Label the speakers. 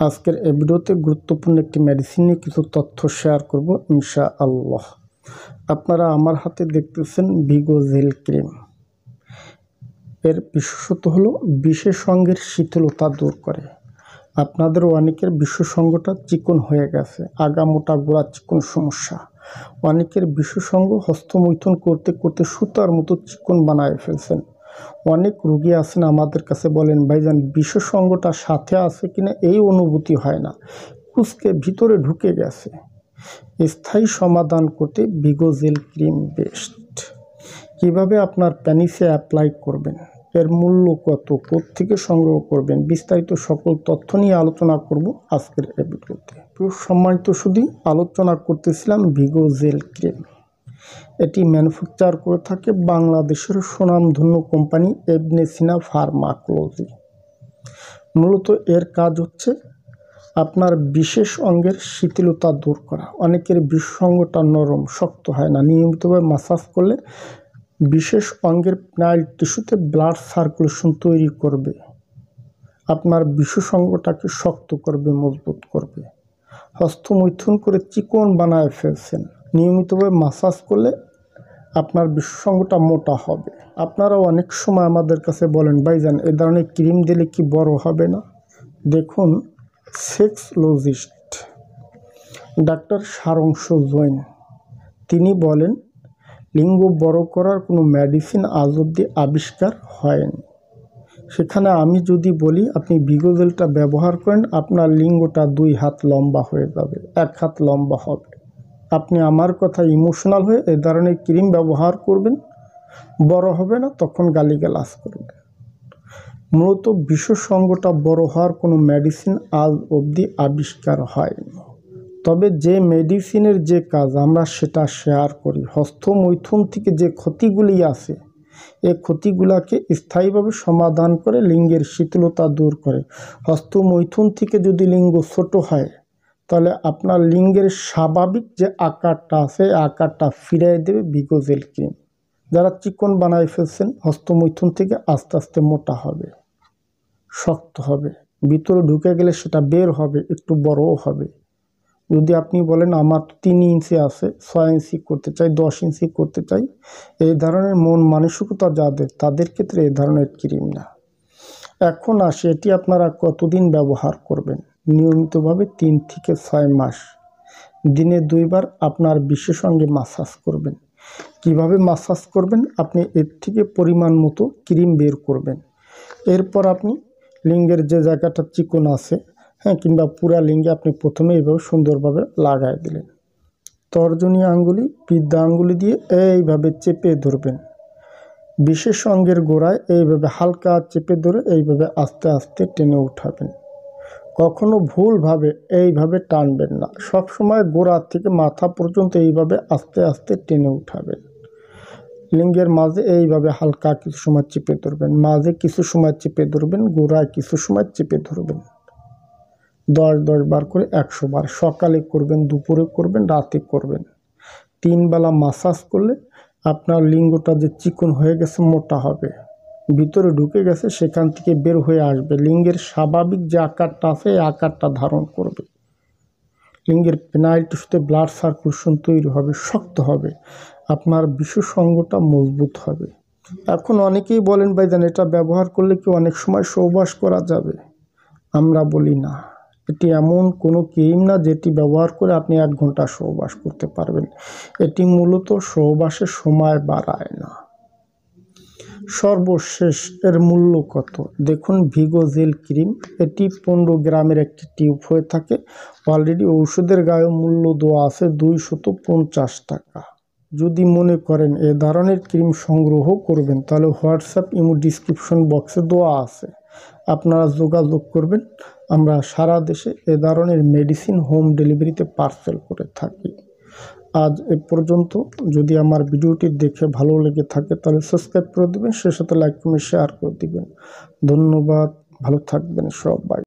Speaker 1: আজকের এই ভিডিওতে গুরুত্বপূর্ণ একটি মেডিসিন নিয়ে কিছু তথ্য শেয়ার করব ইনশাআল্লাহ। আপনারা আমার হাতে দেখতেছেন ভিগোজেল ক্রিম। এর বিশেষত্ব হলো বিশেষজ্ঞের শীতলতা দূর করে। আপনাদের অনেকের বিশেষজ্ঞটা চিকন হয়ে গেছে, আগামোটা গোড়া চিকন সমস্যা। অনেকের বিশেষজ্ঞ হস্তমৈথুন করতে করতে সুতার মতো চিকন বানায় ফেলছেন। অনেক রোগী আছেন আমাদের কাছে বলেন, ভাইজান বিশেষজ্ঞটা সাথে আছে কিনা এই অনুভূতি হয় না, কুচকে ভিতরে ঢুকে গেছে। স্থায়ী সমাধান করতে ভিগোজেল ক্রিম বেস্ট। কিভাবে আপনার প্যানিসে অ্যাপ্লাই করবেন, এর মূল্য কত, কোত্থেকে সংগ্রহ করবেন, বিস্তারিত সকল তথ্য নিয়ে আলোচনা করব আজকের এই ভিডিওতে। সম্মানিত শুধু আলোচনা করতেছিলাম ভিগোজেল ক্রিম। এটি ম্যানুফ্যাকচার করে থাকে বাংলাদেশের সুনামধন্য কোম্পানি ইবনে সিনা ফার্মাকোলজি। মূলত এর কাজ হচ্ছে আপনার বিশেষ অঙ্গের শিথিলতা দূর করা। অনেকের বিশেষ অঙ্গটা নরম শক্ত হয় না, নিয়মিতভাবে মাসাজ করলে বিশেষ অঙ্গের পেনাইল টিস্যুতে ব্লাড সার্কুলেশন তৈরি করবে, আপনার বিশেষ অঙ্গটাকে শক্ত করবে, মজবুত করবে। হস্তমৈথুন করে চিকন বানায় ফেলছেন, নিয়মিতভাবে মাসাজ করলে আপনার বিশেষ অঙ্গটা মোটা হবে। আপনারা অনেক সময় আমাদের কাছে বলেন, ভাইজান এ ধরনের ক্রিম দিলে কি বড় হবে না? দেখুন, সেক্সোলজিস্ট ডাক্তার সারাংশ জৈন তিনি বলেন, লিঙ্গ বড় করার কোনো মেডিসিন আজ অবধি আবিষ্কার হয়নি। সেখানে আমি যদি বলি আপনি ভিগোজেলটা ব্যবহার করেন, আপনার লিঙ্গটা 2 হাত লম্বা হয়ে যাবে, 1 হাত লম্বা হবে। আপনি আমার কথা ইমোশনাল হয়ে এ ধরনের ক্রিম ব্যবহার করবেন, বড় হবে না, তখন গালিগালাজ করবেন। মূলত বিশেষজ্ঞটা বড় হওয়ার কোনো মেডিসিন আজ অবধি আবিষ্কার হয়নি। তবে যে মেডিসিনের যে কাজ আমরা সেটা শেয়ার করি। হস্তমৈথুন থেকে যে ক্ষতিগুলি আছে, এই ক্ষতিগুলোকে স্থায়ীভাবে সমাধান করে লিঙ্গের শীতলতা দূর করে। হস্তমৈথুন থেকে যদি লিঙ্গ ছোট হয়, তাহলে আপনার লিঙ্গের স্বাভাবিক যে আকারটা আছে আকারটা ফিরিয়ে দেবে ভিগোজেল ক্রিম। যারা চিকন বানায় ফেলছেন, হস্তমৈথুন থেকে আস্তে আস্তে মোটা হবে, শক্ত হবে, ভিতরে ঢুকে গেলে সেটা বের হবে, একটু বড়ও হবে। যদি আপনি বলেন আমার 3 ইঞ্চি আছে, 6 ইঞ্চি করতে চাই, 10 ইঞ্চি করতে চাই, এই ধরনের মন মানসিকতা যাদের, তাদের ক্ষেত্রে এই ধরনের ক্রিম না। এখন আসে এটি আপনারা কতদিন ব্যবহার করবেন। নিয়মিতভাবে 3 থেকে 6 মাস দিনে 2 বার আপনার বিশেষ অঙ্গে মাসাজ করবেন। কিভাবে মাসাজ করবেন, আপনি এর থেকে পরিমাণ মতো ক্রিম বের করবেন। এরপর আপনি লিঙ্গের যে জায়গাটা চিকন আছে, কিংবা পুরা লিঙ্গে আপনি প্রথমে এইভাবে সুন্দরভাবে লাগাই দিলেন। তর্জনী আঙ্গুলি, বৃদ্ধা আঙ্গুলি দিয়ে এইভাবে চেপে ধরবেন। বিশেষ অঙ্গের গোড়ায় এইভাবে হালকা চেপে ধরে এইভাবে আস্তে আস্তে টেনে উঠাবেন। কখনো ভুলভাবে এইভাবে টানবেন না, সবসময় গোড়া থেকে মাথা পর্যন্ত এইভাবে আস্তে আস্তে টেনে উঠাবেন। লিঙ্গের মাঝে এইভাবে হালকা কিছু সময় চেপে ধরবেন, মাঝে কিছু সময় চেপে ধরবেন, গোড়ায় কিছু সময় চেপে ধরবেন। 10 বার করে 100 বার। সকালে করবেন, দুপুরে করবেন, রাতে করবেন। 3 বেলা মাসাজ করলে আপনার লিঙ্গটা যে চিকন হয়ে গেছে মোটা হবে, ভিতরে ঢুকে গেছে সেখান থেকে বের হয়ে আসবে, লিঙ্গের স্বাভাবিক যে আকারটা আছে এই আকারটা ধারণ করবে। লিঙ্গের পেনাইল টিস্যুতে ব্লাড সার্কুলেশন তৈরি হবে, শক্ত হবে, আপনার বিশেষ অঙ্গটা মজবুত হবে। এখন অনেকেই বলেন, ভাইজান এটা ব্যবহার করলে কি অনেক সময় সহবাস করা যাবে? আমরা বলি না, এটি এমন কোনো ক্রিম না যেটি ব্যবহার করে আপনি 1 ঘন্টা সহবাস করতে পারবেন। এটি মূলত সহবাসের সময় বাড়ায় না। সর্বশেষ এর মূল্য কত দেখুন, ভিগোজেল ক্রিম এটি 15 গ্রামের একটি টিউব হয়ে থাকে। অলরেডি ওষুধের গায়ে মূল্য দেওয়া আছে 250 টাকা। যদি মনে করেন এ ধরনের ক্রিম সংগ্রহ করবেন, তাহলে হোয়াটসঅ্যাপ ইমো ডিসক্রিপশন বক্সে দেওয়া আছে, আপনারা যোগাযোগ করবেন। আমরা সারা দেশে এ ধরনের মেডিসিন হোম ডেলিভারিতে পার্সেল করে থাকি। আজ এ পর্যন্ত। যদি আমার ভিডিওটি দেখে ভালো লেগে থাকে তাহলে সাবস্ক্রাইব করে দেবেন, সে সাথে লাইক কমেন্ট শেয়ার করে দিবেন। ধন্যবাদ, ভালো থাকবেন সবাই।